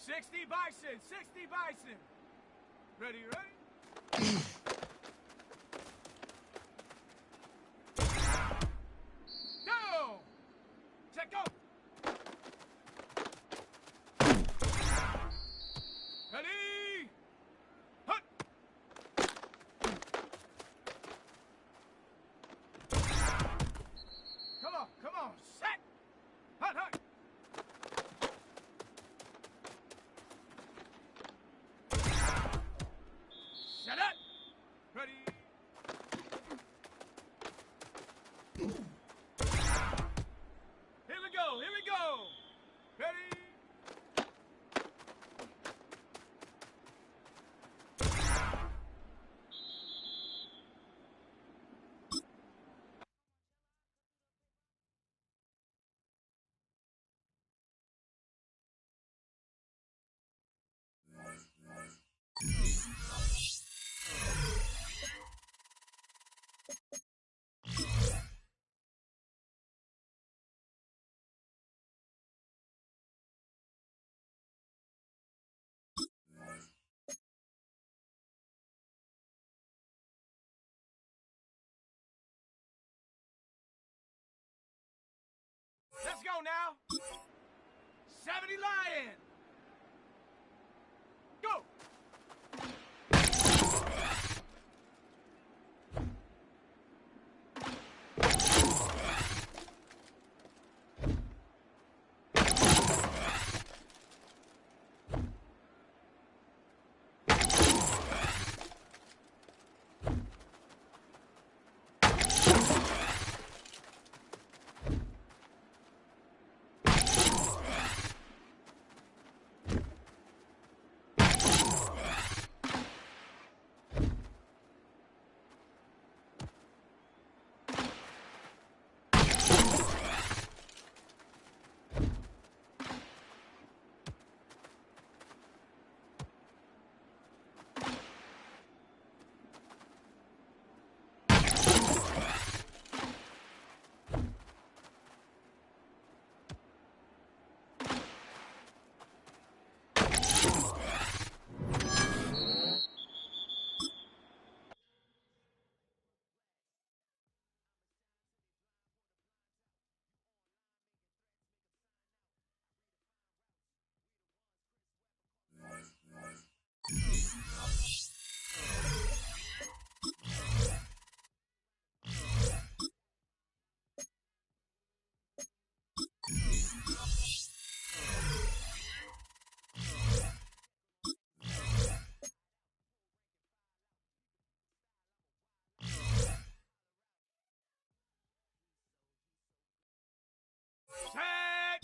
60 bison, 60 bison. Ready, ready? Down. Check go. Ready? Hut. Come on, set. Hut, hut. Set it. Ready? Here we go, here we go. Ready? Let's go now. 70 Lion. Go. Set.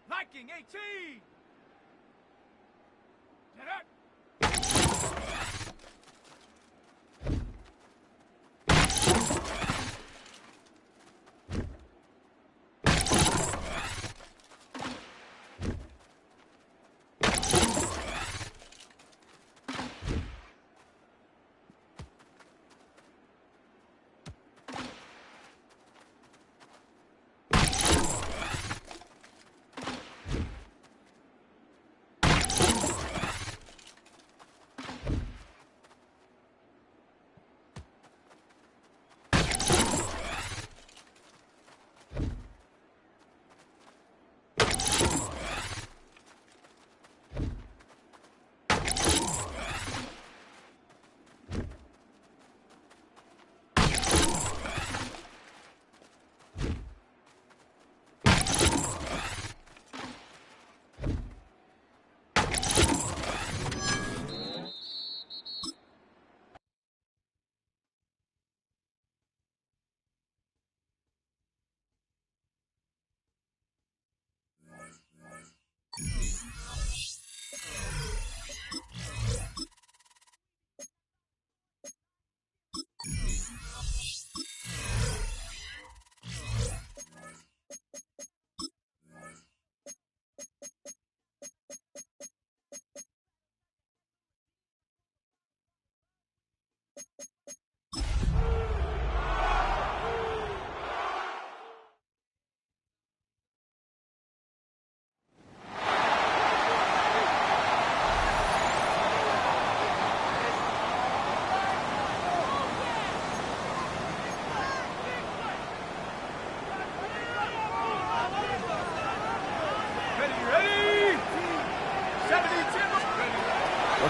Viking 18. Set up.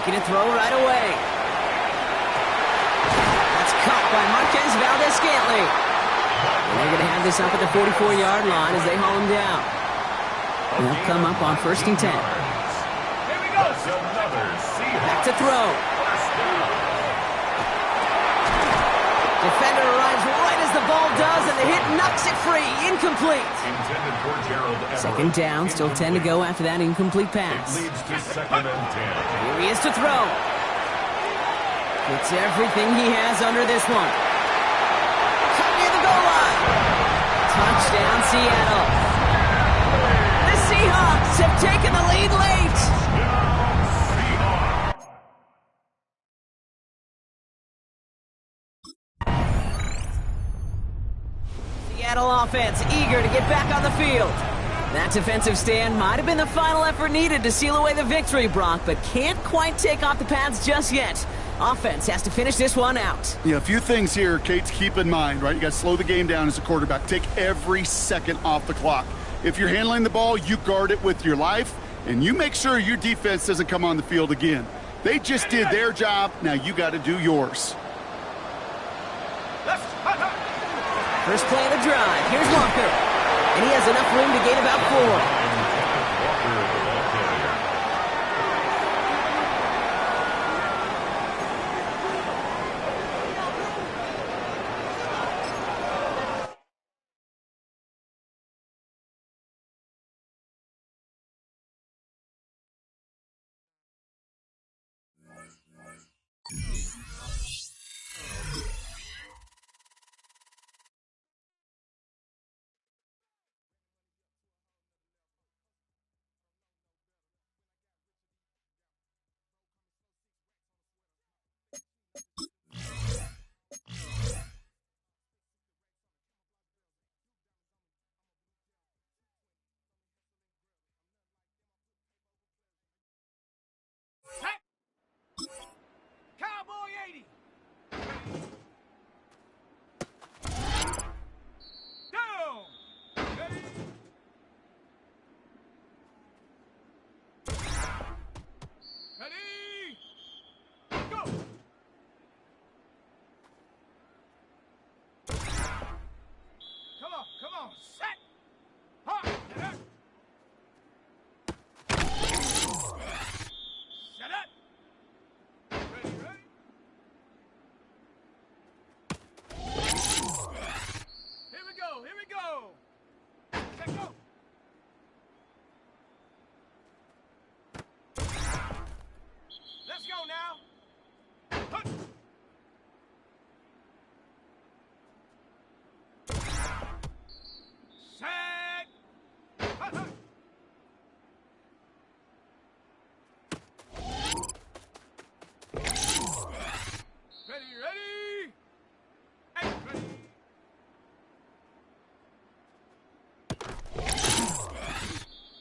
Looking to throw right away. That's caught by Marquez Valdez-Scantling. And they're going to have this up at the 44-yard line as they haul him down. They'll come up on 1st and 10. Here we go. Back to throw. Defender arrives right as the ball does, and the hit knocks it free. Incomplete. Second down, still 10 to go after that incomplete pass. It leads to 2nd and 10. Here he is to throw. Puts everything he has under this one. Cut near the goal line. Touchdown, Seattle. The Seahawks have taken the lead late. Seattle offense eager to get back on the field. That defensive stand might have been the final effort needed to seal away the victory, Brock, but can't quite take off the pads just yet. Offense has to finish this one out. Yeah, a few things here, Kate, to keep in mind, right? You got to slow the game down as a quarterback. Take every second off the clock. If you're handling the ball, you guard it with your life, and you make sure your defense doesn't come on the field again. They just did their job. Now you got to do yours. First play of the drive. Here's Walker. And he has enough room to gain about 4. Cowboy 80. Down. Ready. Ready. Go. Come on. Set. Hop. Set up. Ready. Here we go. Set, go. Let's go now. Hup. Set. Hup, hup. Ready. And ready.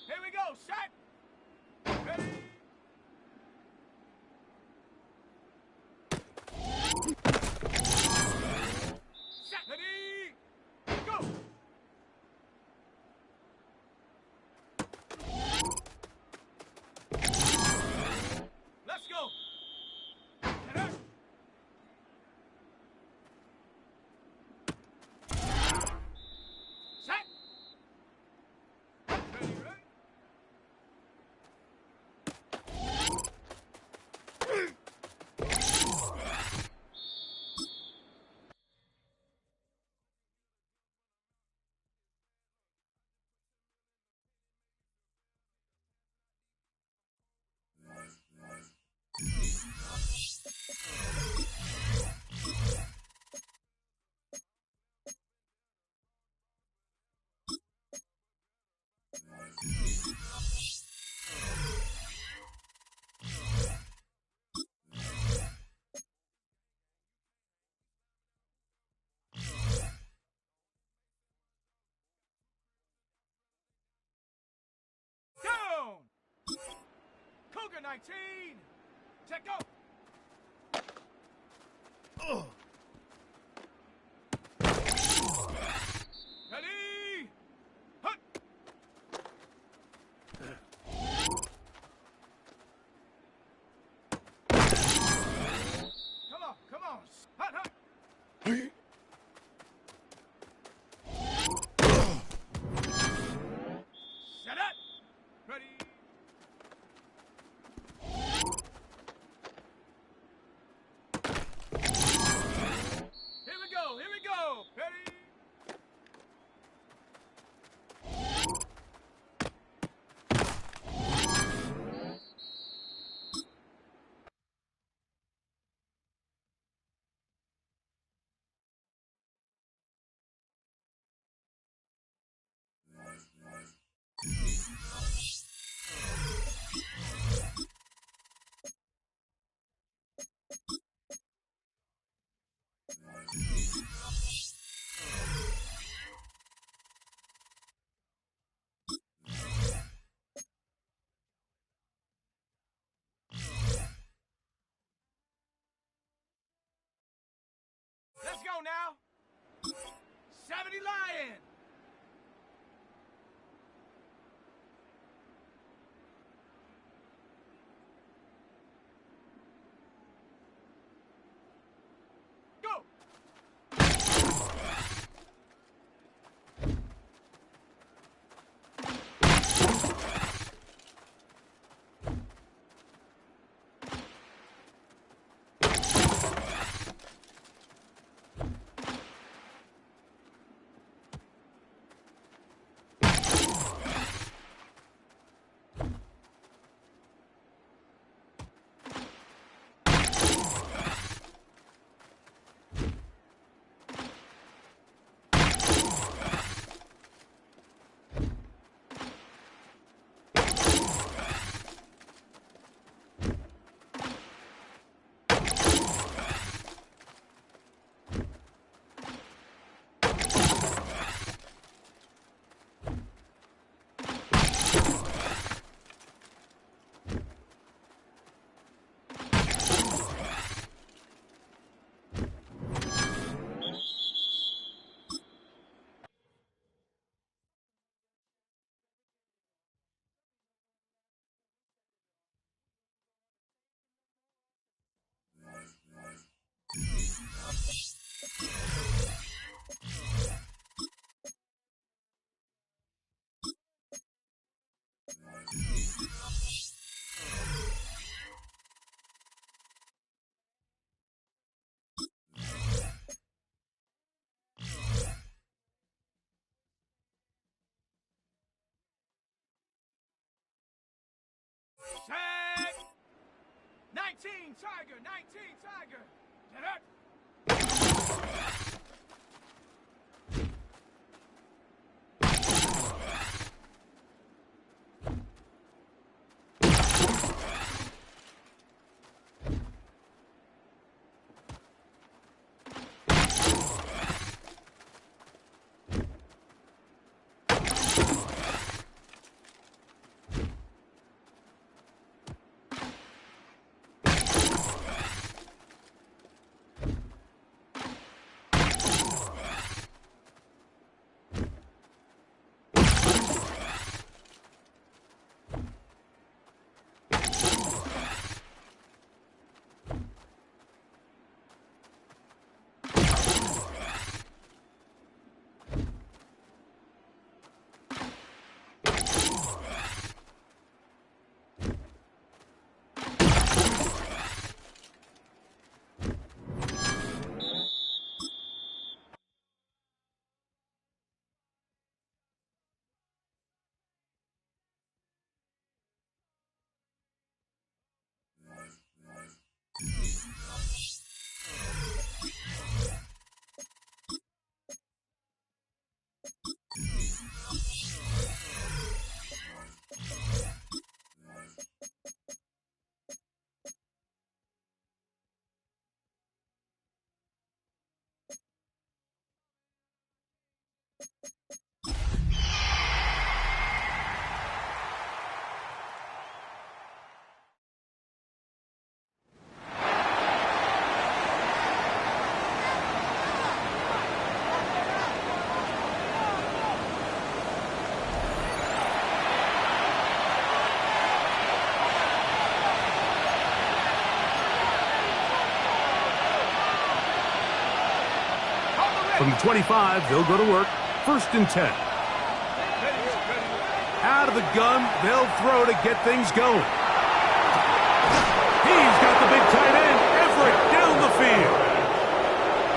Here we go. Set. Ready. Set. Ready. Go. Let's go. Set up. Set. Ready. Down. Cougar 19. Check go. Ready. Hut. we go. Ready? Let's go now. 70 Lion. Go. Set. 19 Tiger. 19 Tiger. Get up. From the 25, they'll go to work. 1st and 10. Out of the gun, they'll throw to get things going. He's got the big tight end, Everett, down the field.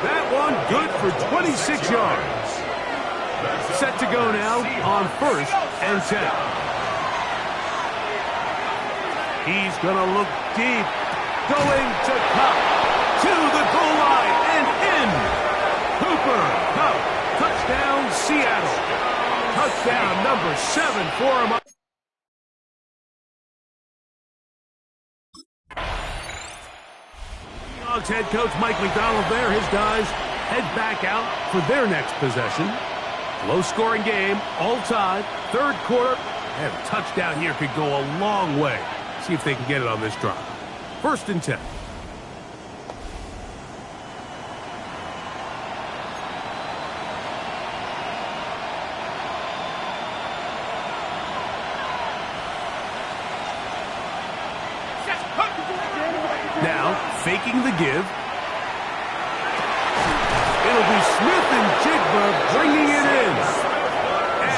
That one, good for 26 yards. Set to go now on 1st and 10. He's going to look deep. Going to Cup. To the goal line and in. Cooper Cup. Touchdown, Seattle. Touchdown number 7 for him. Seahawks head coach Mike McDonald there. His guys head back out for their next possession. Low-scoring game, all tied, 3rd quarter. And a touchdown here could go a long way. See if they can get it on this drive. 1st and 10. Now, faking the give. It'll be Smith and Jigba bringing it in.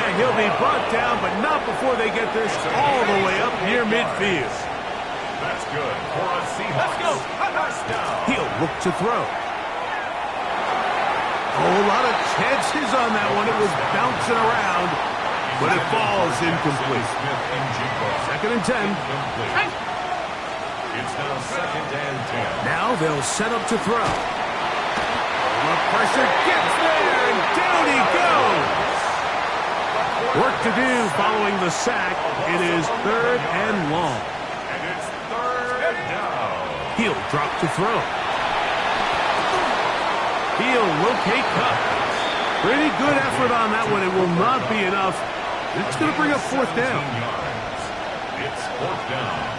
And he'll be brought down, but not before they get this all the way up near midfield. That's good for a Seahawks. Let's go. He'll look to throw. Oh, a lot of chances on that one. It was bouncing around, but it falls incomplete. 2nd and 10. It's now 2nd and 10. Now they'll set up to throw. The pressure gets there, and down he goes. Work to do following the sack. It is 3rd and long. And it's 3rd down. He'll drop to throw. He'll locate Cup. Pretty good effort on that one. It will not be enough. It's going to bring up 4th down. It's 4th down.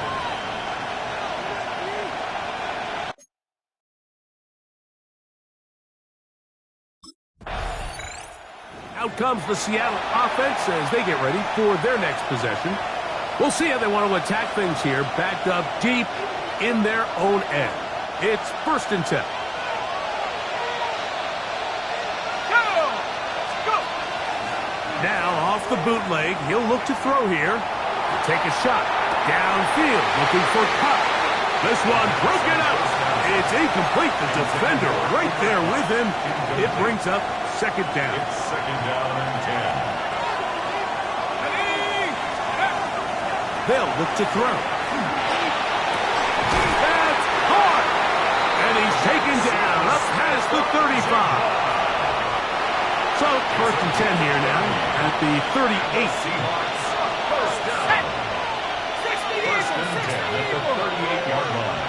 Out comes the Seattle offense as they get ready for their next possession. We'll see how they want to attack things here, backed up deep in their own end. It's 1st and 10. Go! Now off the bootleg, he'll look to throw here. Take a shot. Downfield, looking for Cup. This one broken up. It's incomplete. The defender right there with him. It brings up 2nd down. It's 2nd down and 10. They'll look to throw. That's hard. And he's taken down up past the 35. So 1st and 10 here now at the 38. Seahawks. 1st down. 1st and 10 at the 38-yard line.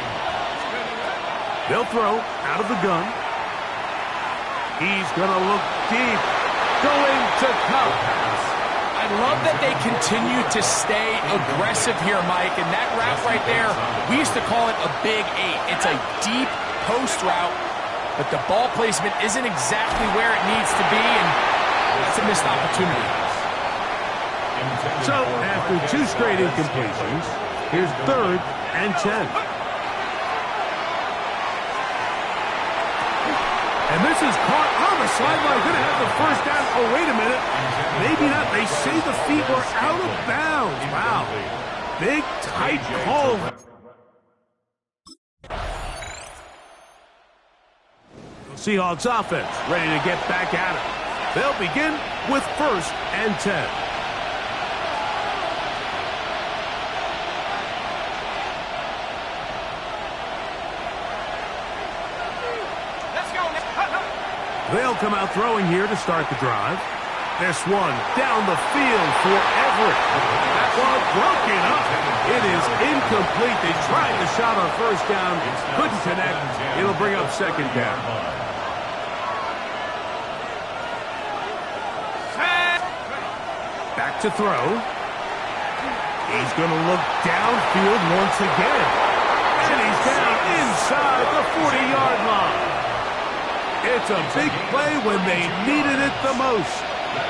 They'll throw out of the gun. He's going to look deep. Going to Cup. I love that they continue to stay aggressive here, Mike, and that route right there, we used to call it a big 8. It's a deep post route, but the ball placement isn't exactly where it needs to be, and it's a missed opportunity. So, after 2 straight incompletions, here's 3rd and 10. And this is caught on the sideline. Going to have the 1st down. Oh, wait a minute. Maybe not. They say the feet were out of bounds. Wow. Big, tight call. Seahawks offense ready to get back at it. They'll begin with 1st and 10. They'll come out throwing here to start the drive. This one down the field for Everett. That one broken up. It is incomplete. They tried the shot on 1st down. Couldn't connect. It'll bring up 2nd down. Back to throw. He's going to look downfield once again. And he's down inside the 40-yard line. It's a big play when they needed it the most.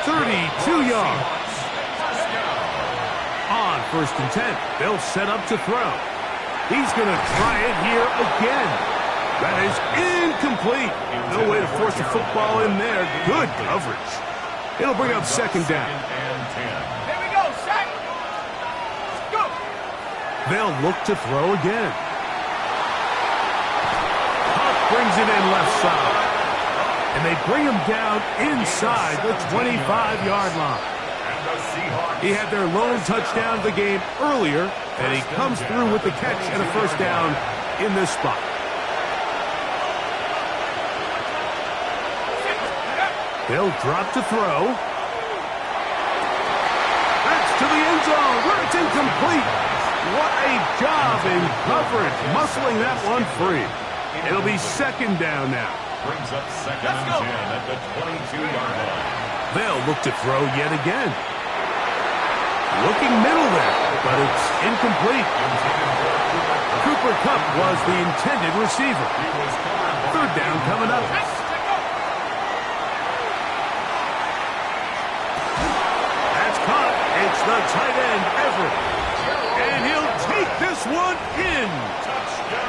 32 yards. On 1st and 10, they'll set up to throw. He's going to try it here again. That is incomplete. No way to force the football in there. Good coverage. It'll bring up 2nd down. Here we go, set. Go. They'll look to throw again. Huff brings it in left side. And they bring him down inside the 25-yard line. He had their lone touchdown of the game earlier, and he comes through with the catch and a first down in this spot. They'll drop to throw. That's to the end zone where it's incomplete. What a job in coverage, muscling that one free. It'll be second down now. Brings up second and 10 at the 22-yard line. They'll look to throw yet again. Looking middle there, but it's incomplete. Cooper Kupp was the intended receiver. Third down coming up. That's caught. It's the tight end, Everett. And he'll take this one in.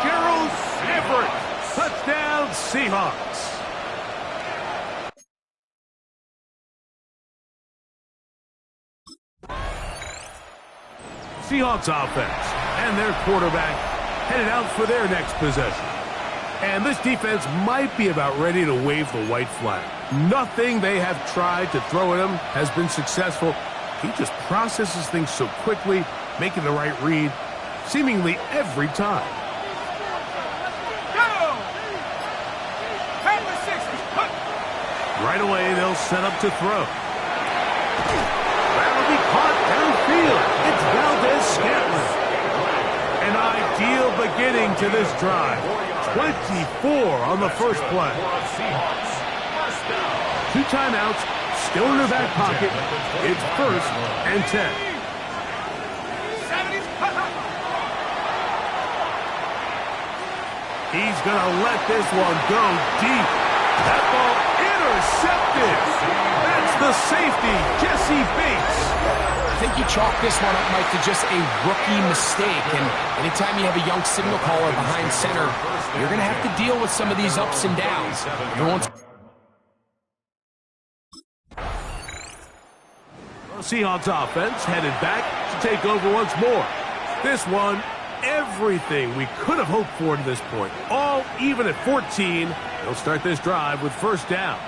Gerald Everett. Touchdown, Seahawks. Seahawks offense and their quarterback headed out for their next possession. And this defense might be about ready to wave the white flag. Nothing they have tried to throw at him has been successful. He just processes things so quickly, making the right read seemingly every time. Right away, they'll set up to throw. That'll be caught downfield. It's Valdez-Scantling. An ideal beginning to this drive. 24 on the first play. 2 timeouts, still in their back pocket. It's first and 10. He's going to let this one go deep. That ball intercepted. That's the safety, Jesse Bates. I think you chalk this one up, Mike, to just a rookie mistake. And anytime you have a young signal caller behind center, you're going to have to deal with some of these ups and downs. Seahawks offense headed back to take over once more. This one, everything we could have hoped for to this point. All even at 14. They'll start this drive with first down.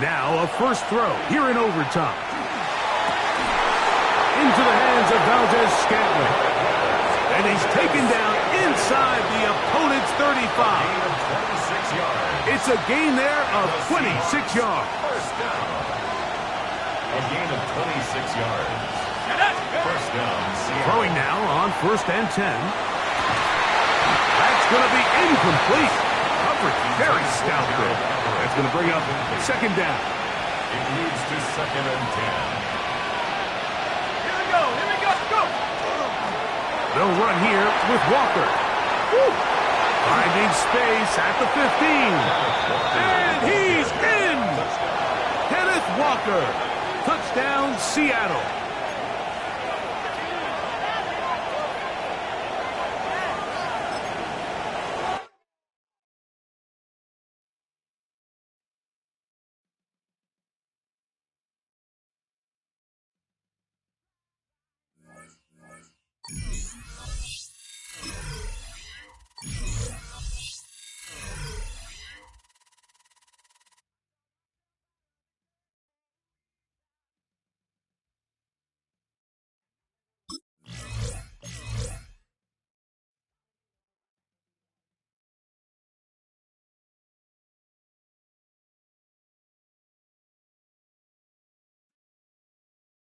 Now a first throw here in overtime. Into the hands of Valdez-Scantling. And he's taken down inside the opponent's 35. It's a gain there of 26 yards. First down. A gain of 26 yards. First down. Throwing now on first and 10. That's going to be incomplete. Coverage very stout there. That's going to bring up second down. It moves to second and 10. They'll run here with Walker. Woo. Finding space at the 15. And he's in! Kenneth Walker. Touchdown, Seattle.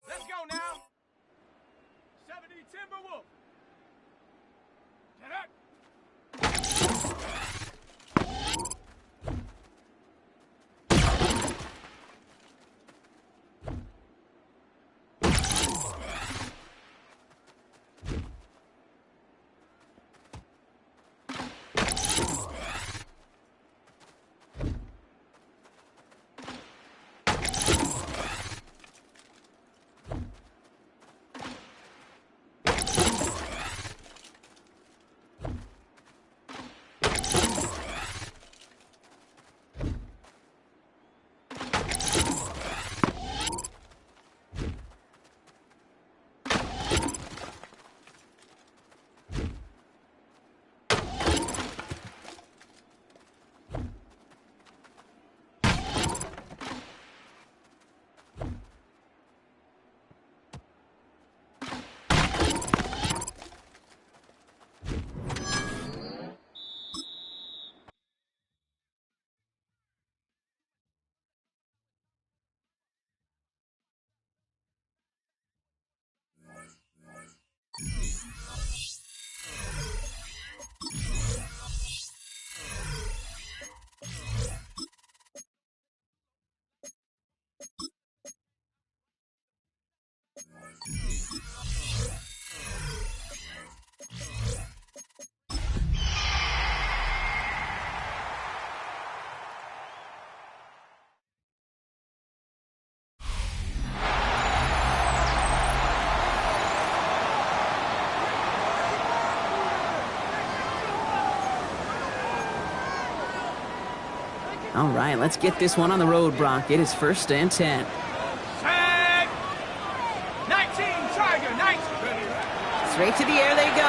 Let's go now. 70 Timberwolf. Get up. All right, let's get this one on the road, Brock. It is 1st and 10. Set. 19, Tiger, 19. Straight to the air they go.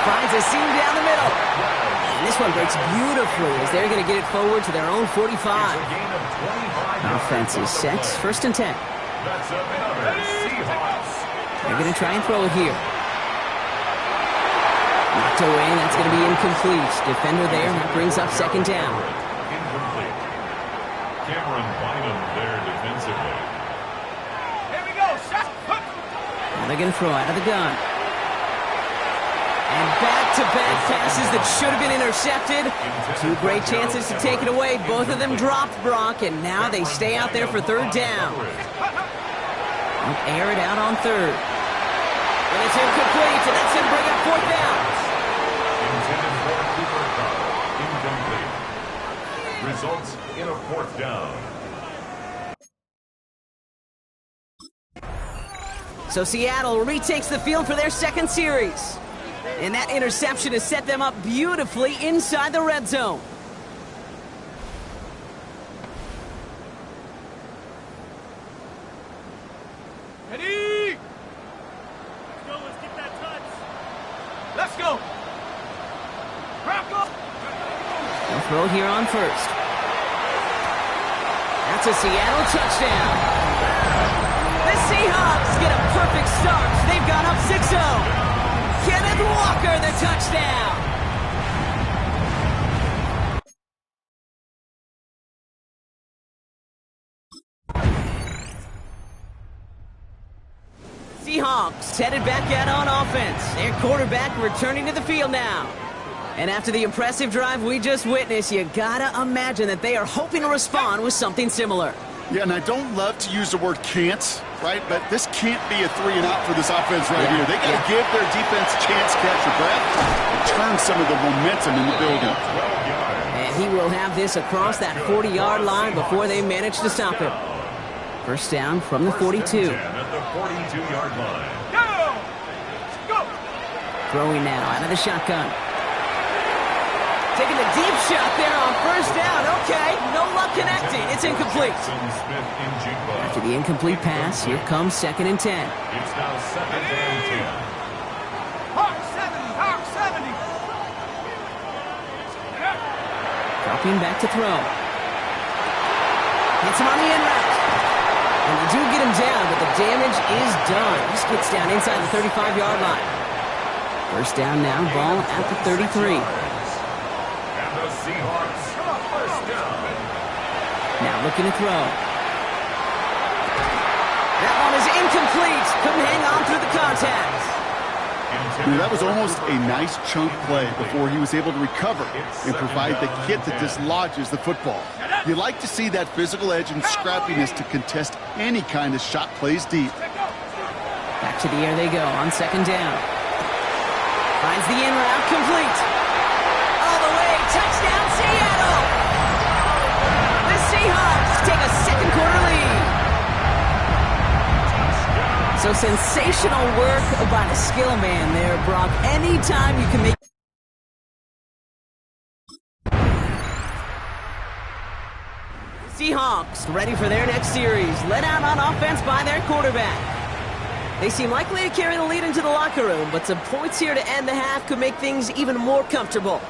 Finds a seam down the middle. And this one breaks beautifully as they're going to get it forward to their own 45. Offense is set. 1st and 10. They're going to try and throw it here. Knocked away, that's going to be incomplete. Defender there, that brings up 2nd down. Incomplete. Cameron Bynum there defensively. Here we go. Shot. Now they're going to throw out of the gun. And back-to-back passes that should have been intercepted. 2 great chances to take it away. Both of them dropped, Brock, and now they stay out there for 3rd down. They'll air it out on 3rd. And it's incomplete, and that's going to bring up 4th down. Intended for Cooper Cup. Incomplete. Results in a 4th down. So Seattle retakes the field for their 2nd series. And that interception has set them up beautifully inside the red zone. Ready? Let's go. Let's get that touch. Let's go. Crack up. They'll throw here on 1st. That's a Seattle touchdown. The Seahawks get a perfect start. They've got up 6-0. Kenneth Walker, the touchdown. Seahawks headed back out on offense. Their quarterback returning to the field now. And after the impressive drive we just witnessed, you gotta imagine that they are hoping to respond with something similar. Yeah, and I don't love to use the word can't, right? But this can't be a 3 and out for this offense right here. They got to give their defense a chance to catch their breath and turn some of the momentum in the building. And he will have this across that 40-yard line before they manage to stop him. 1st down from the 42. At the 42-yard line. Go. Go. Throwing now out of the shotgun. Taking the deep shot there on 1st down. Okay, no luck connecting. It's incomplete. After the incomplete pass, here comes 2nd and 10. It's now 2nd and 10. Hawk 70. Hawk 70. Dropping back to throw. Hits him on the in route. And they do get him down, but the damage is done. He gets down inside the 35-yard line. 1st down now, ball at the 33. Seahawks, 1st down. Now looking to throw. That one is incomplete. Couldn't hang on through the contact. That was almost a nice chunk play before he was able to recover and provide the hit that dislodges the football. You like to see that physical edge and scrappiness to contest any kind of shot plays deep. Back to the air they go on 2nd down. Finds the in route complete. Touchdown, Seattle! The Seahawks take a 2nd quarter lead. So sensational work by the skill man there, Brock. Anytime you can make... Seahawks ready for their next series. Led out on offense by their quarterback. They seem likely to carry the lead into the locker room, but some points here to end the half could make things even more comfortable.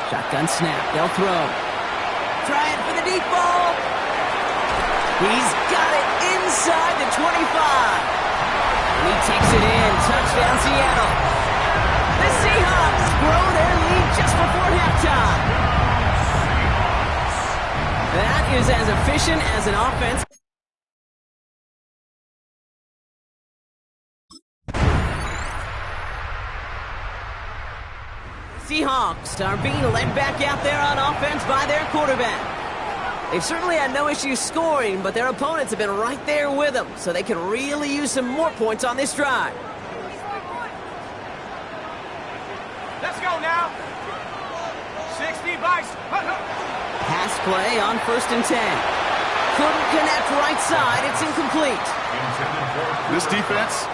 Shotgun snap. They'll throw. Trying for the deep ball. He's got it inside the 25. He takes it in. Touchdown, Seattle. The Seahawks grow their lead just before halftime. That is as efficient as an offense. Seahawks are being led back out there on offense by their quarterback. They've certainly had no issues scoring, but their opponents have been right there with them, so they can really use some more points on this drive. Let's go now. 60 Vice. Pass play on 1st and 10. Couldn't connect right side. It's incomplete. This defense,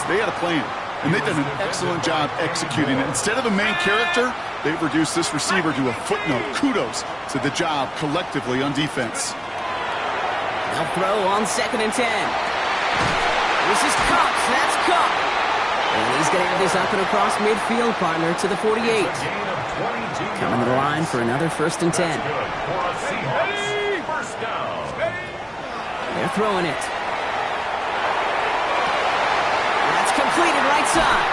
they had a plan. and they've done an excellent job executing it. Instead of a main character, they've reduced this receiver to a footnote. Kudos to the job collectively on defense. They'll throw on 2nd and 10. This is Cox. That's Cox. And he's going to have this up and across midfield, partner, to the 48. Coming to the line for another 1st and 10. First down. They're throwing it. That's completed right side.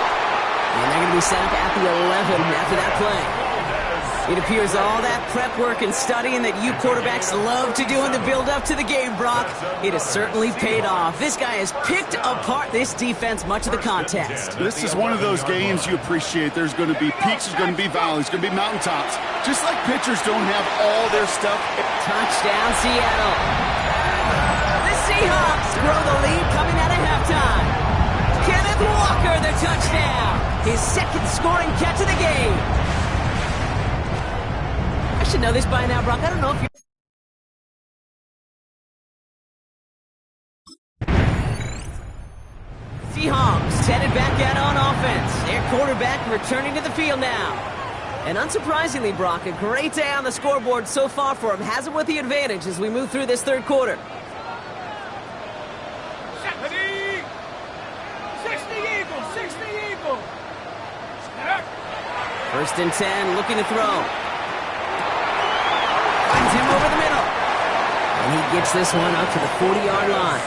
And they're going to be set up at the 11 after that play. It appears all that prep work and studying that you quarterbacks love to do in the build-up to the game, Brock, it has certainly paid off. This guy has picked apart this defense much of the contest. This is one of those games you appreciate. There's going to be peaks, there's going to be valleys, there's going to be mountaintops. Just like pitchers don't have all their stuff. Touchdown, Seattle. The Seahawks grow the lead coming out of halftime. Kenneth Walker, the touchdown. His 2nd scoring catch of the game. I should know this by now, Brock. I don't know if you're... Seahawks headed back out on offense. Their quarterback returning to the field now. And unsurprisingly, Brock, a great day on the scoreboard so far for him. Has him with the advantage as we move through this 3rd quarter. 60 Eagle. 1st and 10, looking to throw. Finds him over the middle. And he gets this one up to the 40-yard line.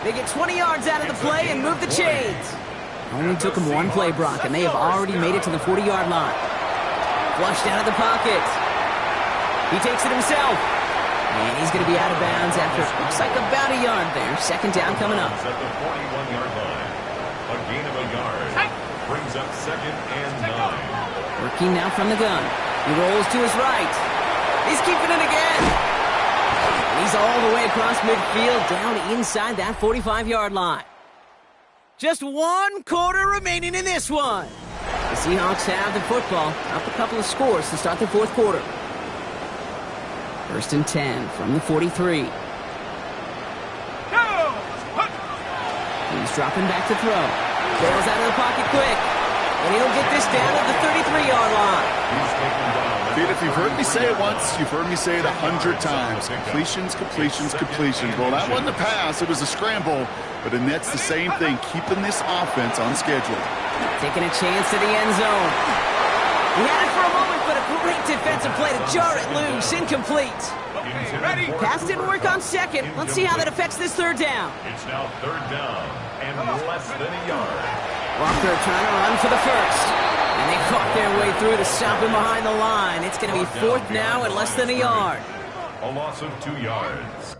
They get 20 yards out of the play and move the chains. Only took him one play, Brock, and they have already made it to the 40-yard line. Flushed out of the pocket. He takes it himself. And he's going to be out of bounds after, looks like about a yard there. 2nd down coming up. At the 41-yard line. A gain of a yard. Brings up 2nd and 9. Working now from the gun. He rolls to his right. He's keeping it again. And he's all the way across midfield, down inside that 45-yard line. Just 1 quarter remaining in this one. The Seahawks have the football, up a couple of scores to start the 4th quarter. 1st and 10 from the 43. He's dropping back to throw. Bails out of the pocket quick. And he'll get this down at the 33-yard line. Dude, if you've heard me say it once, you've heard me say it 100 times. Completions. Well, that wasn't a pass. It was a scramble. But and that's the same thing, keeping this offense on schedule. Taking a chance to the end zone. He had it for a moment, but a great defensive play to jar it loose. Incomplete. Pass didn't work on 2nd. Let's see how that affects this 3rd down. It's now 3rd down and less than a yard. Walker trying to run for the 1st. And they fought their way through to stop him behind the line. It's going to be 4th now and less than a yard. A loss of 2 yards.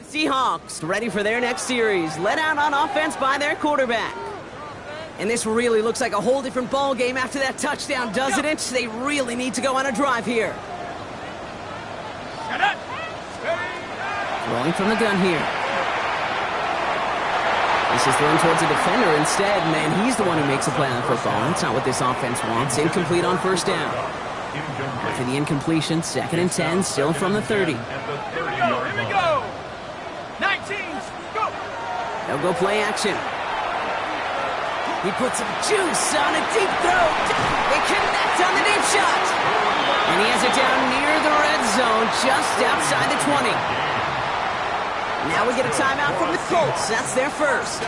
Seahawks ready for their next series. Led out on offense by their quarterback. And this really looks like a whole different ball game after that touchdown, doesn't it? They really need to go on a drive here. Rolling from the gun here. This is thrown towards a defender instead. Man, he's the one who makes a play on football. That's not what this offense wants. Incomplete on 1st down. After the incompletion, 2nd and 10, still from the 30. Here we go. 19s, go. They'll go play action. He puts some juice on a deep throw. They connect on the deep shot. And he has it down near the red zone, just outside the 20. Now we get a timeout from the Colts. That's their 1st.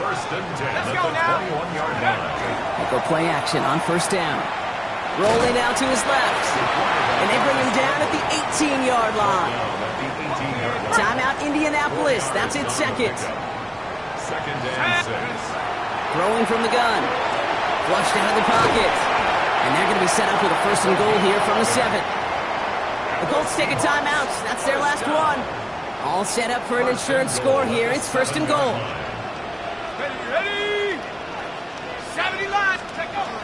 1st and 10 Let's at go the now. 21-yard line. They go play action on 1st down. Rolling out to his left. And they bring him down at the 18-yard line. Timeout Indianapolis. That's its 2nd. 2nd and 6. Throwing from the gun. Flushed out of the pocket. And they're going to be set up with a 1st and goal here from the 7. The Colts take a timeout. That's their last one. All set up for an insurance score here. It's 1st and goal. Ready? 70 line. Take over.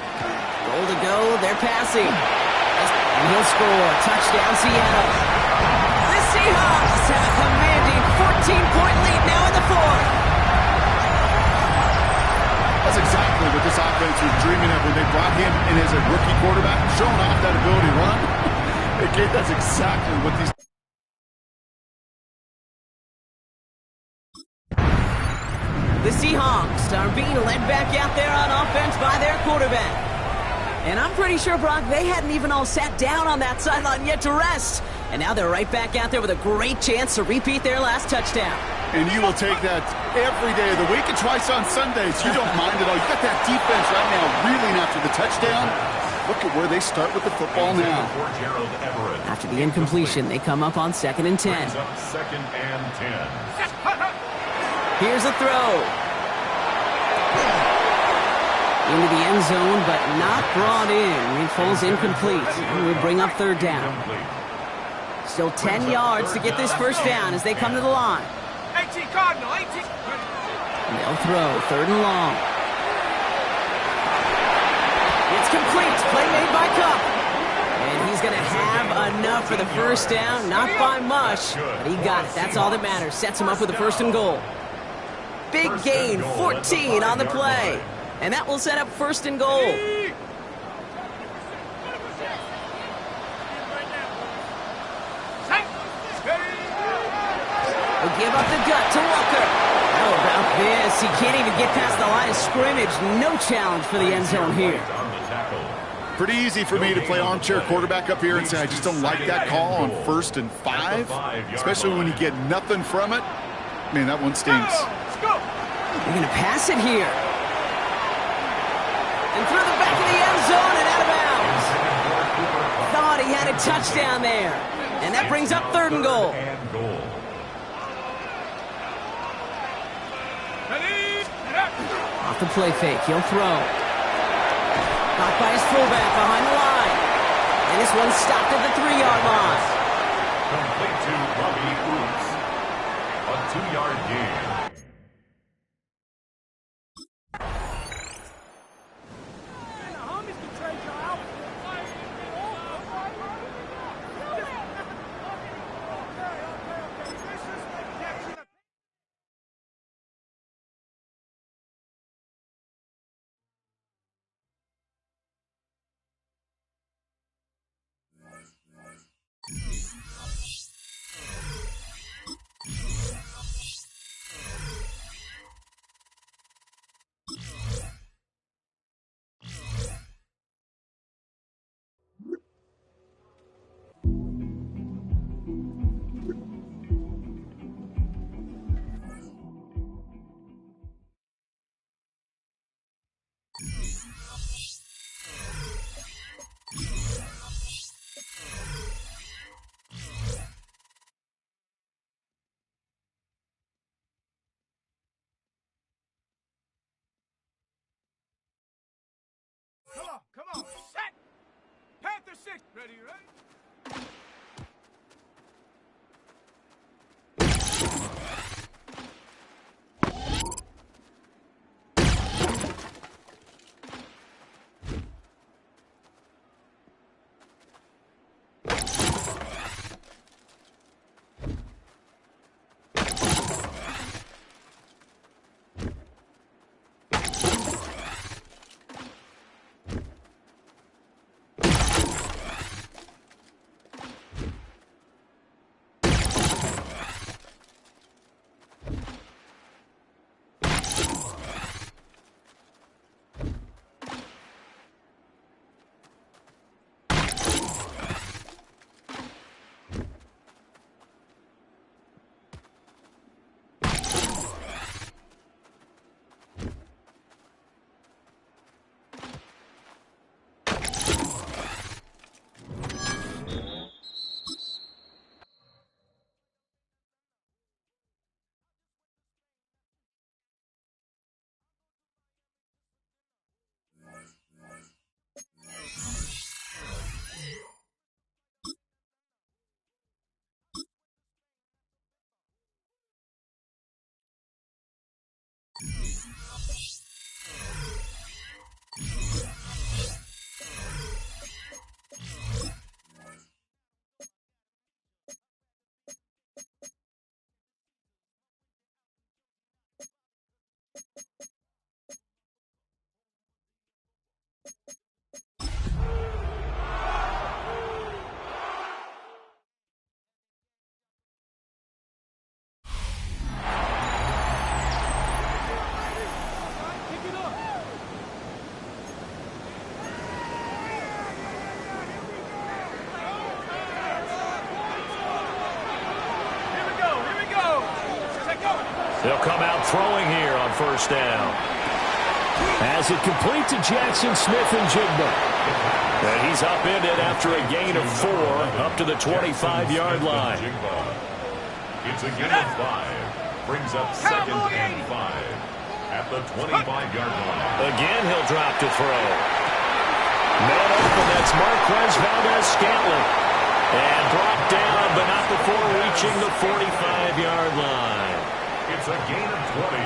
Goal to go. They're passing. And he'll score. Touchdown, Seattle. The Seahawks have a commanding 14-point lead now in the 4th. That's exactly what this offense was dreaming of when they brought him in as a rookie quarterback, showing off that ability to run. That's exactly what these Seahawks are being led back out there on offense by their quarterback. And I'm pretty sure, Brock, they hadn't even all sat down on that sideline yet to rest. And now they're right back out there with a great chance to repeat their last touchdown. And you will take that every day of the week and twice on Sundays. You don't mind at all. You got that defense right now reeling after the touchdown. Look at where they start with the football now. After the incompletion, they come up on 2nd and 10. Second and 10. Here's a throw. Into the end zone, but not brought in. It falls incomplete. And will bring up 3rd down. Still 10 yards to get this first down as they come to the line. 18 Cardinal, 18. They'll throw 3rd and long. It's complete. Play made by Cup. And he's going to have enough for the first down. Not by much, but he got it. That's all that matters. Sets him up with a 1st and goal. Big gain, 14 on the play. And that will set up 1st and goal. Will give up the gut to Walker. How about this? He can't even get past the line of scrimmage. No challenge for the end zone here. Pretty easy for me to play armchair quarterback up here and say I just don't like that call on 1st and 5, especially when you get nothing from it. Man, that one stings. They're going to pass it here. And through the back of the end zone and out of bounds. Thought he had a touchdown there. And that brings up 3rd and goal. Off the play fake, he'll throw. Caught by his fullback behind the line. And this one stopped at the 3-yard line. Complete to Robbie Oops. A 2-yard gain. Come on, set! Panther 6, ready, right? They'll come out throwing here on first down. As it complete to Jackson Smith and Jigba. And he's upended after a gain of 4 up to the 25-yard line. It's a gain of 5. Brings up second and 5 at the 25-yard line. Again, he'll drop to throw. Man open, that's Marquez Valdez-Scantling. And brought down, but not before reaching the 45-yard line. It's a gain of 20.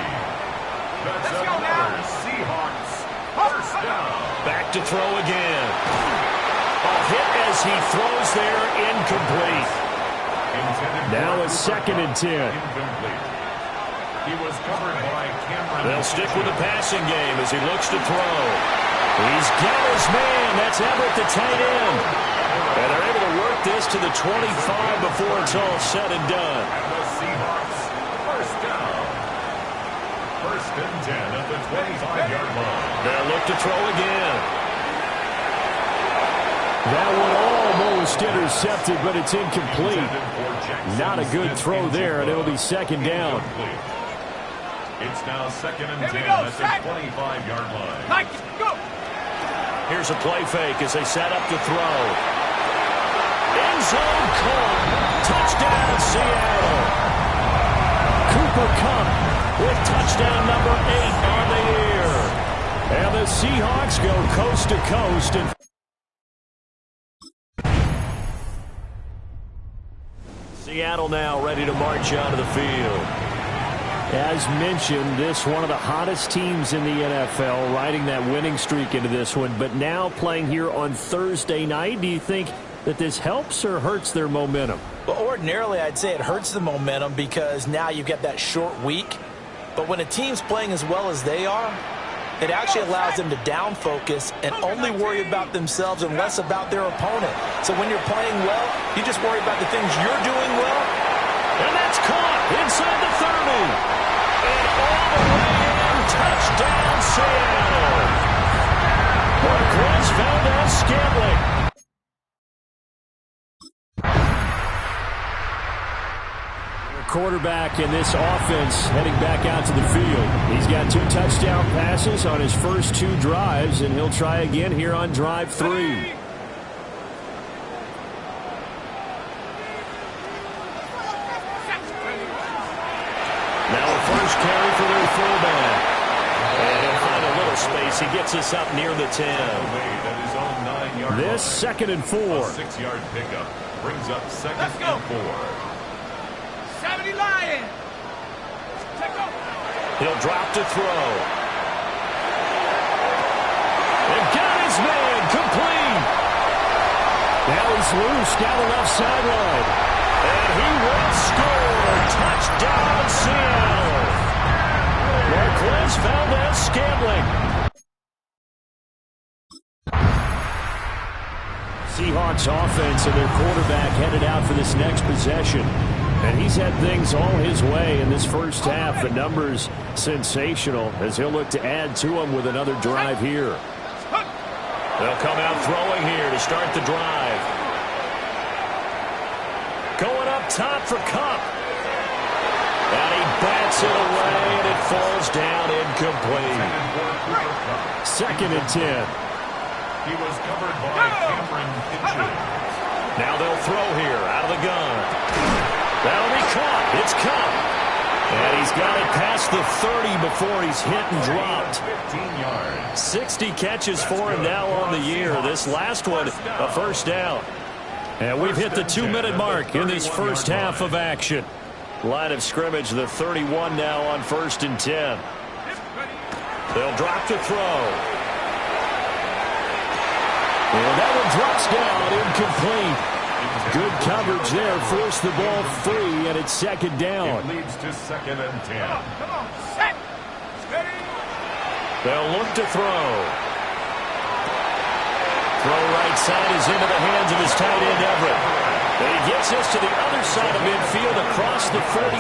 That's another Seahawks first down. Back to throw again. A hit as he throws there, incomplete. Now it's second and 10. Incomplete. He was covered by Cameron. They'll stick with the passing game as he looks to throw. He's got his man. That's Everett, the tight end. And they're able to work this to the 25 before it's all said and done. And the Seahawks first down. First and 10 at the 25-yard line. They'll look to throw again. That one almost intercepted, but it's incomplete. Not a good throw there, and it'll be second down. It's now second and 10 at the 25-yard line. Go! Here's a play fake as they set up to throw. End zone caught. Touchdown, Seattle. Cooper Kupp With touchdown number 8 on the year. And the Seahawks go coast to coast. And Seattle now ready to march onto the field. as mentioned, this one of the hottest teams in the NFL, riding that winning streak into this one, but now playing here on Thursday night. Do you think that this helps or hurts their momentum? Well, ordinarily, I'd say it hurts the momentum because now you've got that short week. But when a team's playing as well as they are, it actually allows them to down focus and only worry about themselves and less about their opponent. So when you're playing well, you just worry about the things you're doing well. And that's caught inside the 30. And all the way in, touchdown Seattle. Marquez Valdez-Scantling. Quarterback in this offense heading back out to the field. He's got 2 touchdown passes on his first 2 drives, and he'll try again here on drive 3. Now a first carry for their fullback. And he'll find a little space. He gets us up near the 10. This 2nd and 4. A 6-yard pickup brings up second and 4. 70 Lions. He'll drop to throw. And got his man complete. Now he's loose down the left sideline. And he will score. Touchdown Seattle. Marquez Valdez-Scantling. Seahawks offense and their quarterback headed out for this next possession. And he's had things all his way in this first half. The numbers sensational as he'll look to add to them with another drive here. They'll come out throwing here to start the drive. Going up top for Kupp. And he bats it away, and it falls down incomplete. 2nd and 10. He was covered by Cameron Pinchot. Now they'll throw here out of the gun. That'll be caught. It's Kupp. And he's got it past the 30 before he's hit and dropped. 15 yards. 60 catches for him now on the year. This last one, a first down. And we've hit the 2-minute mark in this first half of action. Line of scrimmage, the 31 now on 1st and 10. They'll drop to throw. And that one drops down, incomplete. Good coverage there, forced the ball free, and it's 2nd down. It leads to 2nd and 10. Come on, set. Steady. They'll look to throw. Throw right side is into the hands of his tight end, Everett. And he gets this to the other side of midfield across the 45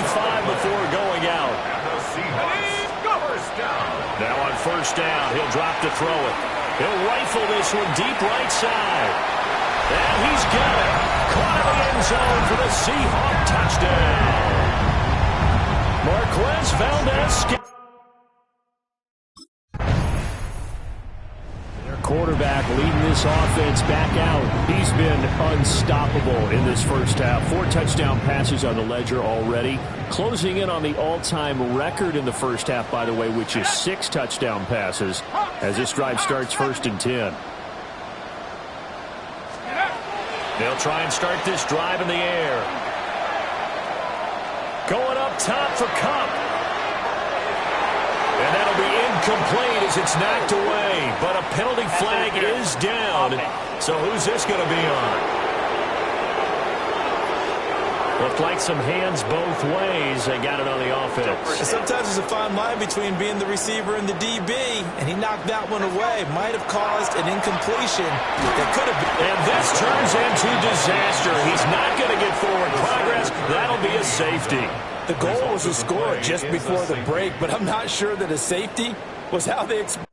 before going out. And the Seahawks first down. Now on first down, he'll drop to throw it. He'll rifle this one deep right side. And he's got it. Caught in the end zone for the Seahawk touchdown. Marquez Valdez. Their quarterback leading this offense back out. He's been unstoppable in this first half. 4 touchdown passes on the ledger already. Closing in on the all-time record in the first half, by the way, which is 6 touchdown passes as this drive starts 1st and 10. They'll try and start this drive in the air. Going up top for Cup. And that'll be incomplete as it's knocked away. But a penalty flag is down. So who's this going to be on? Looked like some hands both ways. They got it on the offense. And sometimes there's a fine line between being the receiver and the DB, and he knocked that one away. Might have caused an incompletion that could have been. And this turns into disaster. He's not going to get forward progress. That'll be a safety. The goal was a score just before the break, but I'm not sure that a safety was how they expected.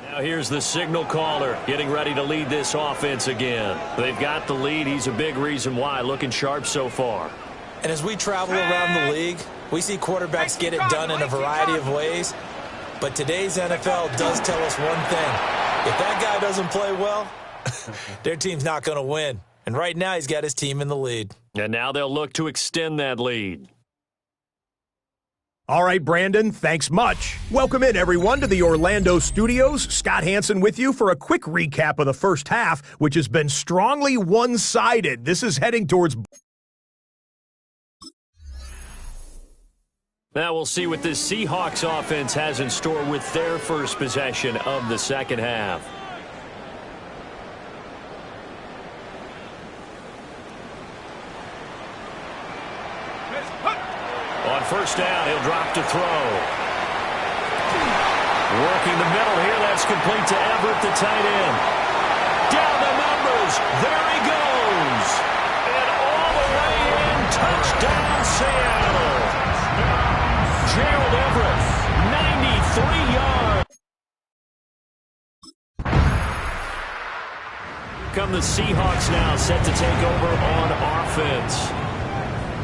Now here's the signal caller getting ready to lead this offense again. They've got the lead. He's a big reason why. Looking sharp so far. And as we travel around the league, we see quarterbacks get it done in a variety of ways. But today's NFL does tell us one thing. If that guy doesn't play well, their team's not going to win. And right now he's got his team in the lead. And now they'll look to extend that lead. All right, Brandon, thanks much. Welcome in, everyone, to the Orlando studios. Scott Hansen with you for a quick recap of the first half, which has been strongly one-sided. This is heading towards... Now we'll see what this Seahawks offense has in store with their first possession of the second half. On first down, he'll drop to throw. Working the middle here, that's complete to Everett, the tight end. Down the numbers, there he goes. And all the way in, touchdown Seattle. Gerald Everett, 93 yards. Come the Seahawks now, set to take over on offense.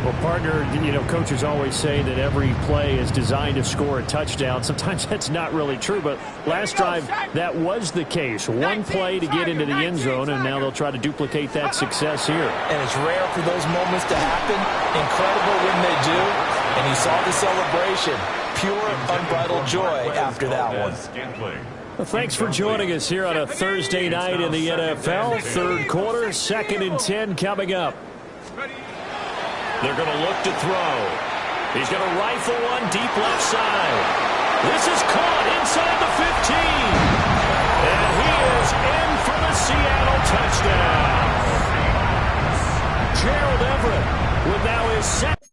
Well, partner, you know, coaches always say that every play is designed to score a touchdown. Sometimes that's not really true, but last drive, that was the case. One play to get into the end zone, and now they'll try to duplicate that success here. And it's rare for those moments to happen. Incredible when they do. And you saw the celebration. Pure, unbridled joy after that one. Well, thanks for joining us here on a Thursday night in the NFL. Third quarter, 2nd and 10 coming up. They're going to look to throw. He's going to rifle one deep left side. This is caught inside the 15. And he is in for the Seattle touchdown. Gerald Everett with now his second.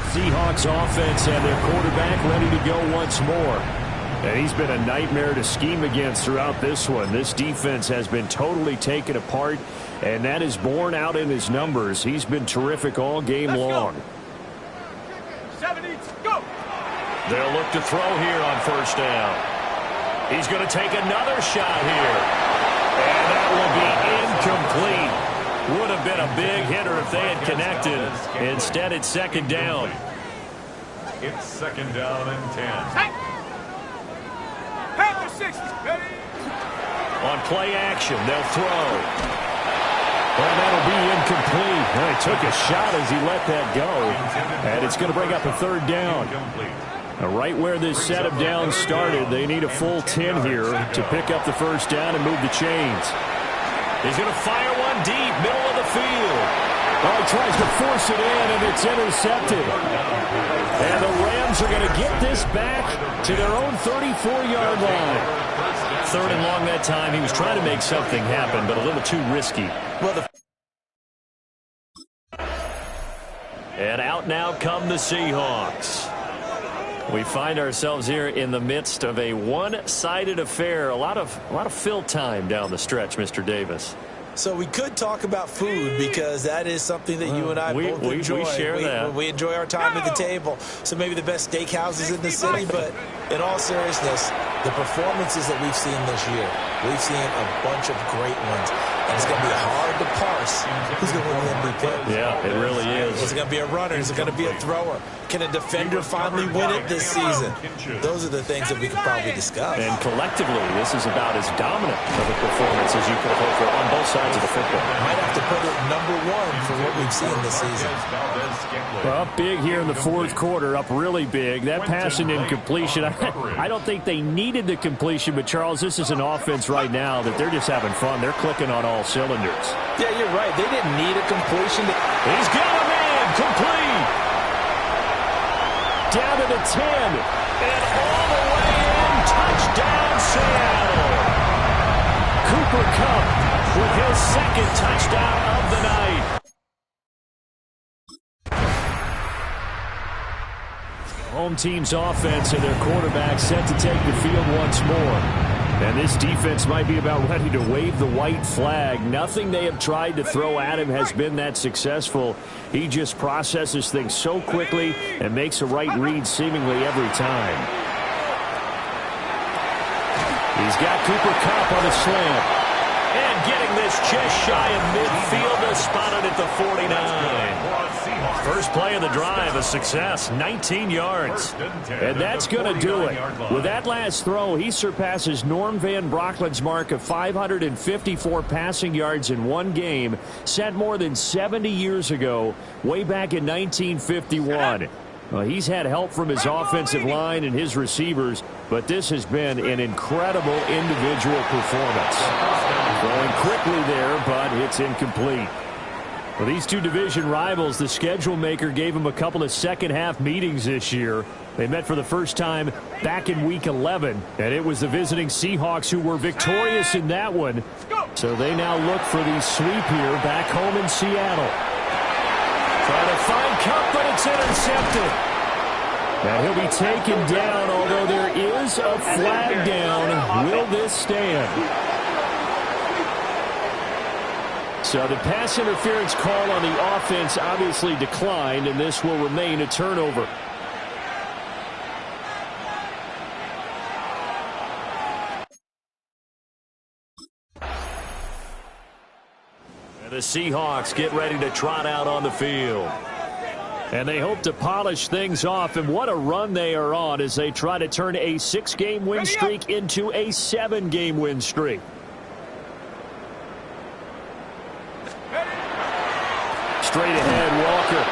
Seahawks offense and their quarterback ready to go once more. And he's been a nightmare to scheme against throughout this one. This defense has been totally taken apart, and that is borne out in his numbers. He's been terrific all game long. Go. They'll look to throw here on first down. He's going to take another shot here. And that will be incomplete. Would have been a big hitter if they had connected. Instead, it's second down. It's second down and 10. On play action, they'll throw. Well, that'll be incomplete. Well, he took a shot as he let that go. And it's going to bring up a third down. Right where this set of downs started, they need a full 10 here to pick up the first down and move the chains. He's going to fire one deep, middle of the field. Oh, he tries to force it in, and it's intercepted. And the Rams are going to get this back to their own 34-yard line. Third and long that time. He was trying to make something happen, but a little too risky. And out now come the Seahawks. We find ourselves here in the midst of a one-sided affair. A lot of fill time down the stretch, Mr. Davis. So we could talk about food because that is something that you and I both enjoy. We share that. We enjoy our time at the table. So maybe the best steakhouses in the city, but in all seriousness, the performances that we've seen this year, we've seen a bunch of great ones. And it's going to be hard to parse who's going to win the MVP. Yeah, it really is. Is it going to be a runner? Is it going to be a thrower? Can a defender finally win it this season? Those are the things that we could probably discuss. And collectively, this is about as dominant of a performance as you can hope for on both sides of the football. Might have to put it #1 for what we've seen this season. Well, up big here in the fourth quarter, up really big. That pass and incompletion, I don't think they needed the completion, but Charles, this is an offense right now that they're just having fun. They're clicking on all cylinders. Yeah, you're right. They didn't need a completion. He's got a man complete. Down to the 10. And all the way in. Touchdown, Seattle. Cooper Kupp with his second touchdown of the night. Home team's offense and their quarterback set to take the field once more. And this defense might be about ready to wave the white flag. Nothing they have tried to throw at him has been that successful. He just processes things so quickly and makes a right read seemingly every time. He's got Cooper Kupp on a slant. And getting this just shy of midfield, is spotted at the 49. First play of the drive, a success, 19 yards. And that's going to do it. With that last throw, he surpasses Norm Van Brocklin's mark of 554 passing yards in one game, set more than 70 years ago, way back in 1951. Well, he's had help from his offensive line and his receivers, but this has been an incredible individual performance. Throwing quickly there, but it's incomplete. For these two division rivals, the schedule maker gave them a couple of second-half meetings this year. They met for the first time back in Week 11, and it was the visiting Seahawks who were victorious in that one. So they now look for the sweep here back home in Seattle. Trying to find Kupp, but it's intercepted. And he'll be taken down, although there is a flag down. Will this stand? So the pass interference call on the offense obviously declined, and this will remain a turnover. And the Seahawks get ready to trot out on the field. And they hope to polish things off, and what a run they are on as they try to turn a 6-game win streak into a 7-game win streak. Straight ahead, Walker.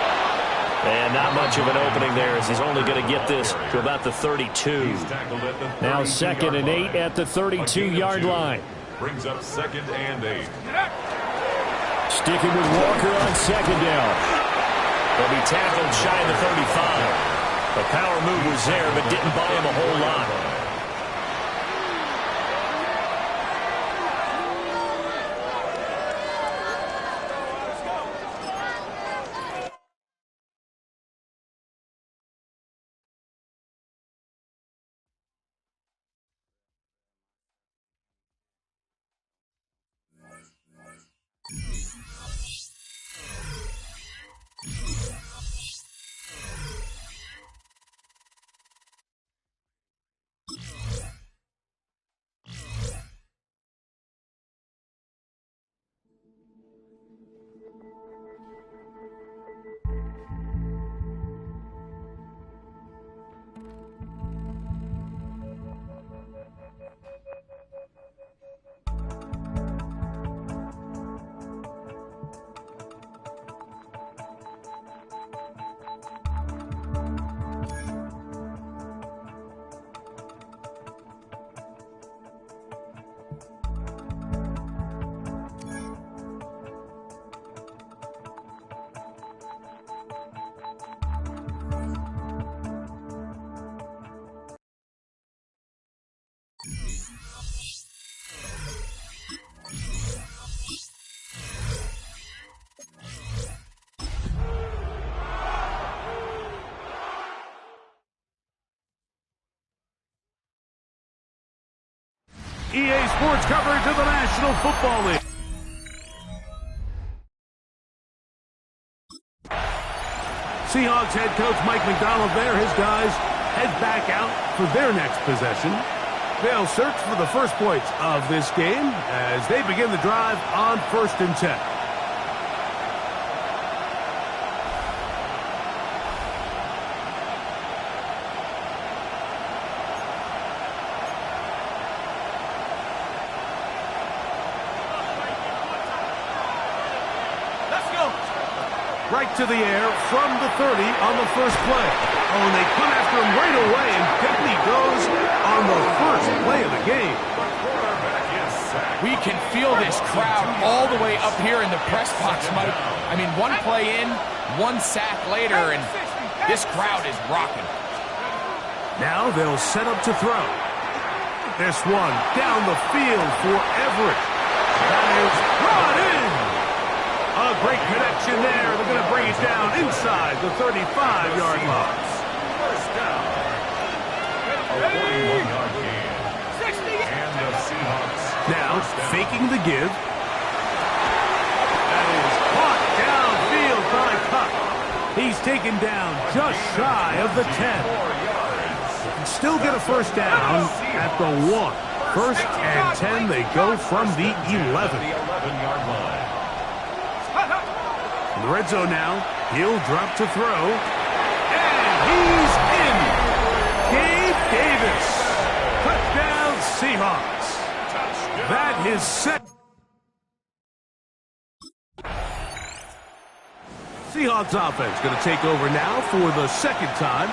And not much of an opening there as he's only going to get this to about the 32. Now 2nd and 8 at the 32-yard line. Brings up 2nd and 8. Sticking with Walker on 2nd down. He'll be tackled shy of the 35. The power move was there, but didn't buy him a whole lot. EA Sports coverage of the National Football League. Seahawks head coach Mike McDonald there. His guys head back out for their next possession. They'll search for the first points of this game as they begin the drive on 1st and 10. Right to the air from the 30 on the first play. Oh, and they come after him right away, and down he goes on the first play of the game. We can feel this crowd all the way up here in the press box, Mike. I mean, one play in, one sack later, and this crowd is rocking. Now they'll set up to throw. This one down the field for Everett. That is brought in. A great connection there. They're going to bring it down inside the 35-yard line. First down. A 41-yard gain. And the Seahawks. Now faking the give. That is caught downfield by Cup. He's taken down just shy of the 10. Can still get a first down at the 1. 1st and 10. They go from the 11. The 11-yard line. In the red zone now, he'll drop to throw. And he's in. Gabe Davis. Touchdown Seahawks. That is set. Seahawks offense going to take over now for the second time.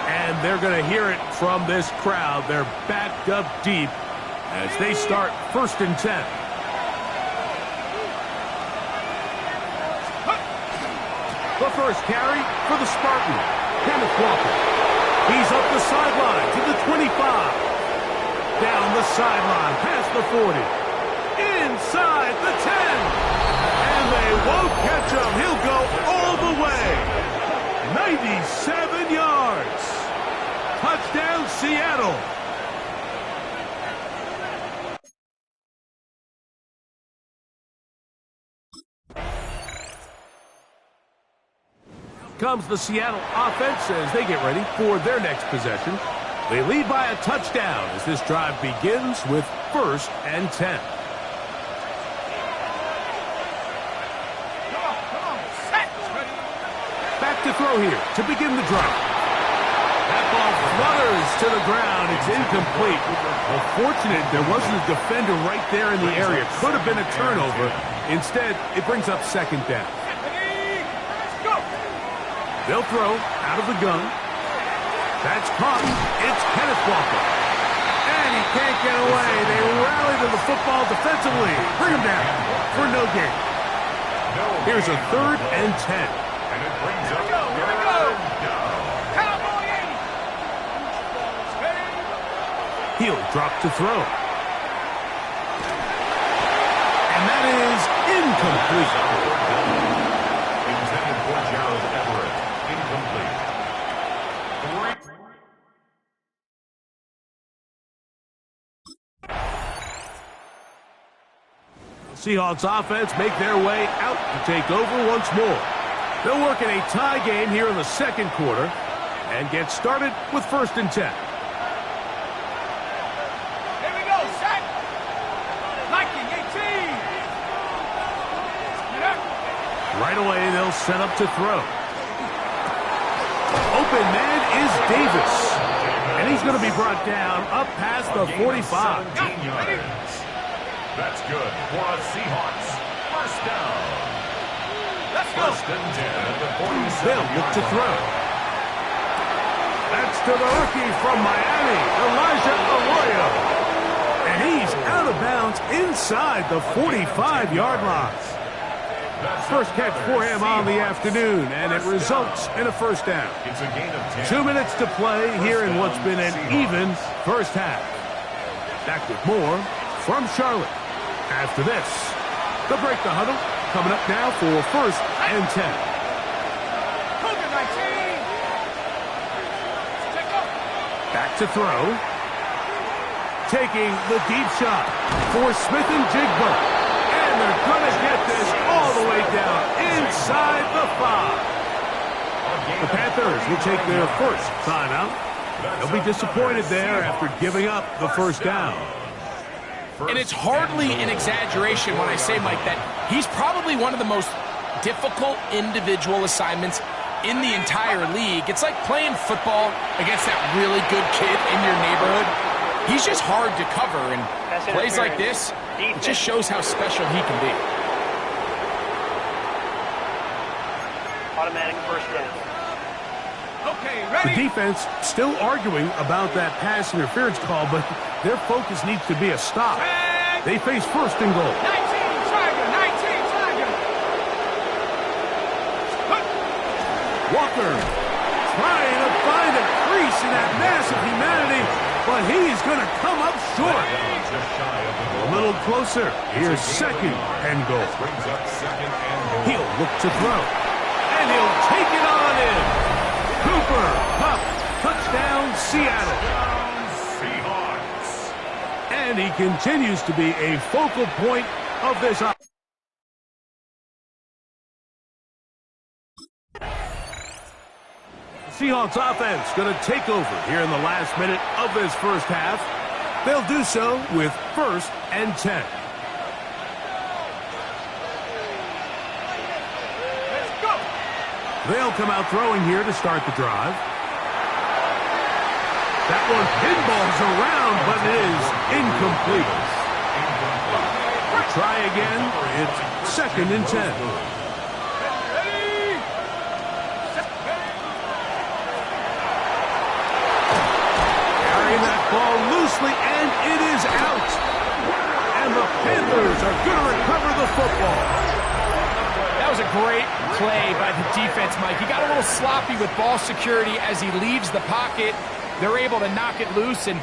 And they're going to hear it from this crowd. They're backed up deep as they start 1st and 10. The first carry for the Spartan, Kenneth Walker. He's up the sideline to the 25. Down the sideline, past the 40. Inside the 10. And they won't catch him. He'll go all the way. 97 yards. Touchdown, Seattle. Comes the Seattle offense as they get ready for their next possession. They lead by a touchdown as this drive begins with 1st and 10. Back to throw here to begin the drive. That ball flutters to the ground. It's incomplete. Well, fortunate there wasn't a defender right there in the area. Could have been a turnover. Instead, it brings up 2nd down. They'll throw out of the gun. That's caught. It's Kenneth Walker. And he can't get away. They rally to the football defensively. Bring him down for no gain. Here's a 3rd and 10. And it brings up He'll drop to throw. And that is incomplete. Intended for Gerald Everett. Incomplete. Seahawks offense make their way out to take over once more. They'll work in a tie game here in the 2nd quarter and get started with 1st and 10. Here we go, set. Liking 18. Right away, they'll set up to throw. Open man is Davis. And he's going to be brought down up past the 45. 17 yards. That's good for a Seahawks. First down. Let's go. 1st and 10 at the 47. They'll look to throw. That's to the rookie from Miami, Elijah Arroyo. And he's out of bounds inside the 45-yard line. First catch for him on the afternoon, and it results in a first down. It's a gain of 10. 2 minutes to play here in what's been an even first half. Back with more from Charlotte. After this, the break the huddle coming up now for 1st and 10. Back to throw. Taking the deep shot for Smith and Jigba. And they're going to get this all the way down inside the 5. The Panthers will take their first timeout. They'll be disappointed there after giving up the first down. And it's hardly an exaggeration when I say, Mike, that he's probably one of the most difficult individual assignments in the entire league. It's like playing football against that really good kid in your neighborhood. He's just hard to cover, and plays like this, it just shows how special he can be. Automatic first down. Okay, ready? The defense still arguing about that pass interference call, but their focus needs to be a stop. They face first and goal. 19, Tiger, 19, Tiger. Walker trying to find a crease in that mass of humanity, but he's going to come up short. A little closer. Here's second and goal. He'll look to throw, and he'll take it on in. Cooper, Pup, touchdown, Seattle. Seahawks. And he continues to be a focal point of this offense. Seahawks offense going to take over here in the last minute of this first half. They'll do so with 1st and 10. Let's go. They'll come out throwing here to start the drive. That one pinballs around, but it is incomplete. Try again. It's 2nd and 10. Ball loosely, and it is out. And the Panthers are going to recover the football. That was a great play by the defense, Mike. He got a little sloppy with ball security as he leaves the pocket. They're able to knock it loose, and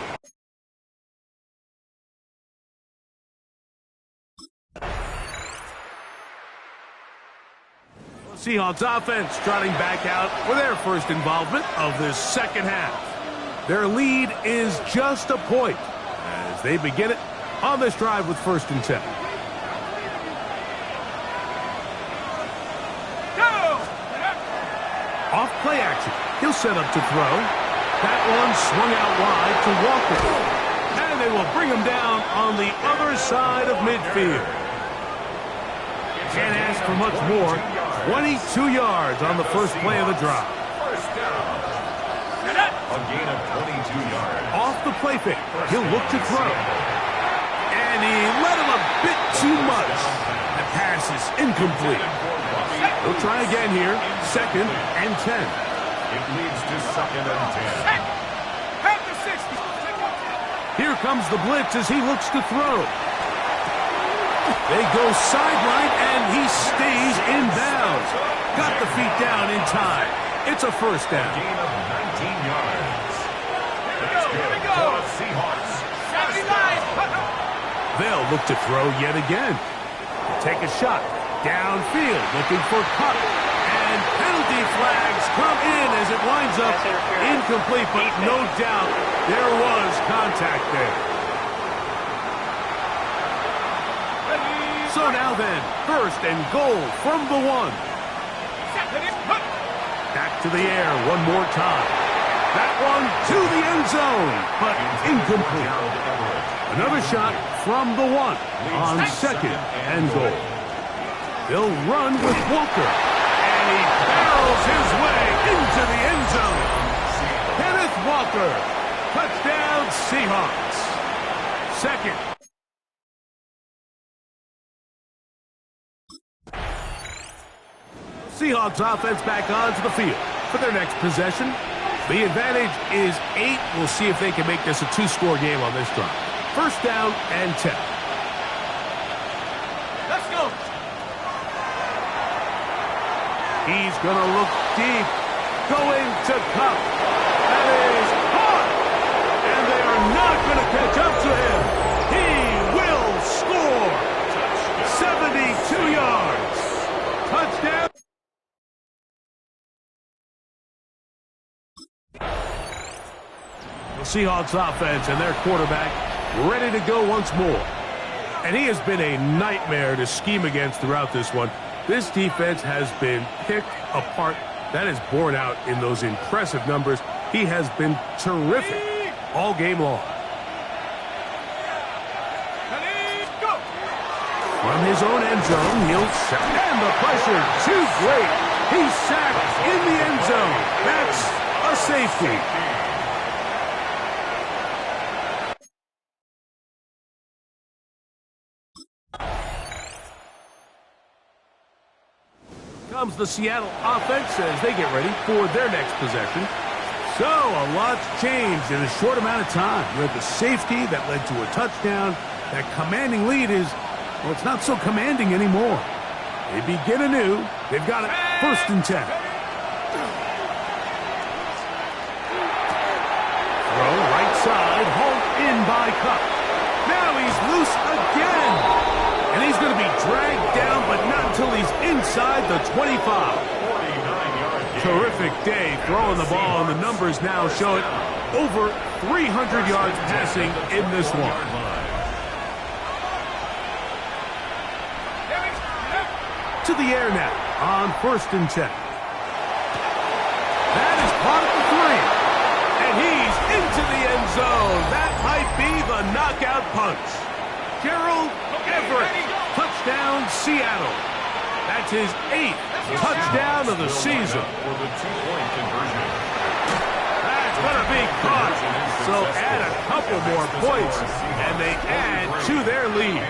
Seahawks offense trotting back out for their first involvement of this second half. Their lead is just a point as they begin it on this drive with 1st and 10. Go! Off play action. He'll set up to throw. That one swung out wide to Walker. And they will bring him down on the other side of midfield. Can't ask for much more. 22 yards on the first play of the drive. A gain of 22 yards. Off the play fake, he'll look to throw. And he let him a bit too much. The pass is incomplete. He'll try again here. 2nd and 10. It leads to 2nd and 10. At the 60. Here comes the blitz as he looks to throw. They go sideline, and he stays in bounds. Got the feet down in time. It's a first down. Gain of 19 yards. Here we go. Seahawks. 79. They'll look to throw yet again. Take a shot. Downfield, looking for Pup. And penalty flags come in as it winds up incomplete, but no doubt there was contact there. So now then, 1st and goal from the 1. Back to the air one more time. That one to the end zone, but incomplete. Another shot from the 1 on 2nd and goal. They'll run with Walker, and he barrels his way into the end zone. Kenneth Walker, touchdown Seahawks. 2nd. Seahawks offense back onto the field for their next possession. The advantage is 8. We'll see if they can make this a 2-score game on this drive. 1st down and 10. Let's go. He's going to look deep. Going to Cup. That is caught. And they are not going to catch up to him. He will score. 72 yards. Touchdown. The Seahawks offense and their quarterback ready to go once more. And he has been a nightmare to scheme against throughout this one. This defense has been picked apart. That is borne out in those impressive numbers. He has been terrific all game long. From his own end zone, he'll sack. And the pressure, too great. He's sacked in the end zone. That's a safety. Comes the Seattle offense as they get ready for their next possession. So, a lot's changed in a short amount of time. You had the safety that led to a touchdown. That commanding lead is, well, it's not so commanding anymore. They begin anew. They've got it 1st and 10. Throw right side, hauled in by Cup. Now he's loose again. And he's going to be dragged down, but not until he's inside the 25. Terrific day throwing the ball, and the numbers now show it. Over 300 yards passing in this one. To the air now on 1st and 10. That is caught at the 3. And he's into the end zone. That might be the knockout punch. Gerald Everett, touchdown Seattle. That's his 8th touchdown of the season. That's going to be caught. So add a couple more points, and they add to their lead.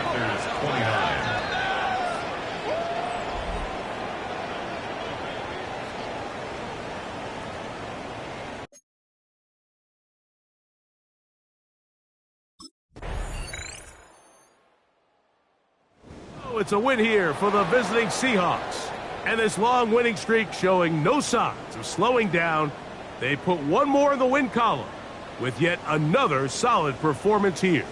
It's a win here for the visiting Seahawks. And this long winning streak showing no signs of slowing down. They put one more in the win column with yet another solid performance here.